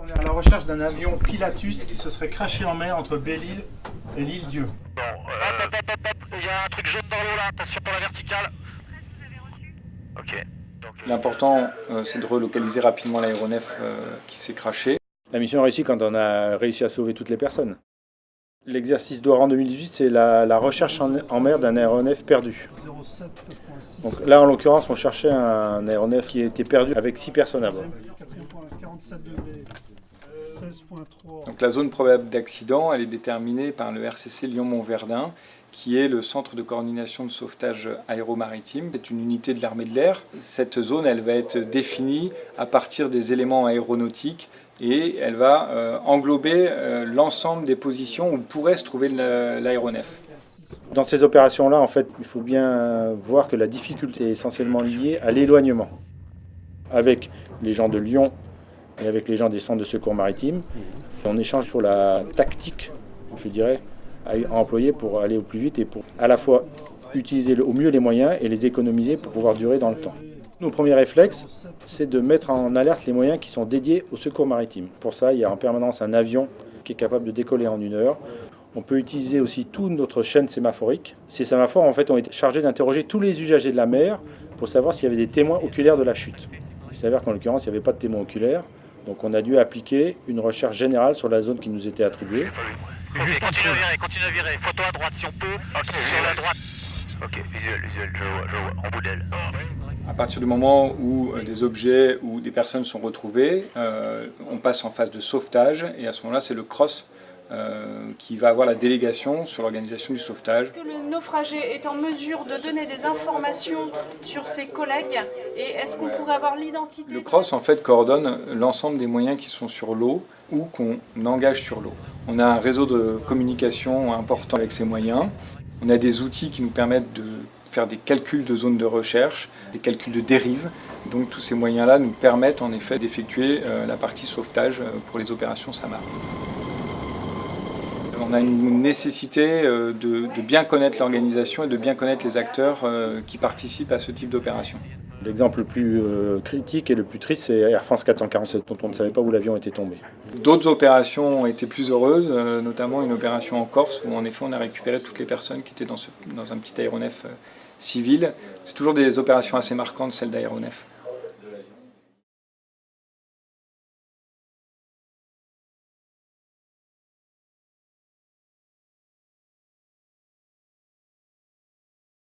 On est à la recherche d'un avion Pilatus qui se serait crashé en mer entre Belle-Île et l'île Dieu. Bon, hop, il y a un truc jaune dans l'eau là, attention pour la verticale. Ok. L'important, c'est de relocaliser rapidement l'aéronef qui s'est crashé. La mission est réussie quand on a réussi à sauver toutes les personnes. L'exercice d'Oran 2018, c'est la recherche en mer d'un aéronef perdu. Donc là, en l'occurrence, on cherchait un aéronef qui était perdu avec 6 personnes à bord. Donc la zone probable d'accident, elle est déterminée par le RCC Lyon-Montverdun, qui est le centre de coordination de sauvetage aéromaritime. C'est une unité de l'armée de l'air. Cette zone, elle va être définie à partir des éléments aéronautiques et elle va englober l'ensemble des positions où pourrait se trouver l'aéronef. Dans ces opérations-là, en fait, il faut bien voir que la difficulté est essentiellement liée à l'éloignement. Avec les gens de Lyon et avec les gens des centres de secours maritime, on échange sur la tactique, je dirais, à employer pour aller au plus vite et pour à la fois utiliser au mieux les moyens et les économiser pour pouvoir durer dans le temps. Nos premiers réflexes, c'est de mettre en alerte les moyens qui sont dédiés au secours maritime. Pour ça, il y a en permanence un avion qui est capable de décoller en 1 heure. On peut utiliser aussi toute notre chaîne sémaphorique. Ces sémaphores, en fait, ont été chargés d'interroger tous les usagers de la mer pour savoir s'il y avait des témoins oculaires de la chute. Il s'avère qu'en l'occurrence, il n'y avait pas de témoins oculaires. Donc on a dû appliquer une recherche générale sur la zone qui nous était attribuée. Ok, continue à virer. Photo à droite si on peut. Ok, sur la droite. Ok, visuel, je vois, en bout d'aile. À partir du moment où des objets ou des personnes sont retrouvés, on passe en phase de sauvetage et à ce moment-là, c'est le CROSS qui va avoir la délégation sur l'organisation du sauvetage. Est-ce que le naufragé est en mesure de donner des informations sur ses collègues et est-ce qu'on pourrait avoir l'identité? Le CROSS en fait coordonne l'ensemble des moyens qui sont sur l'eau ou qu'on engage sur l'eau. On a un réseau de communication important avec ces moyens. On a des outils qui nous permettent de faire des calculs de zones de recherche, des calculs de dérive. Donc tous ces moyens-là nous permettent en effet d'effectuer la partie sauvetage pour les opérations SAMAR. On a une nécessité de bien connaître l'organisation et de bien connaître les acteurs qui participent à ce type d'opération. L'exemple le plus critique et le plus triste, c'est Air France 447, dont on ne savait pas où l'avion était tombé. D'autres opérations ont été plus heureuses, notamment une opération en Corse, où en effet on a récupéré toutes les personnes qui étaient dans un petit aéronef civil. C'est toujours des opérations assez marquantes, celles d'aéronef.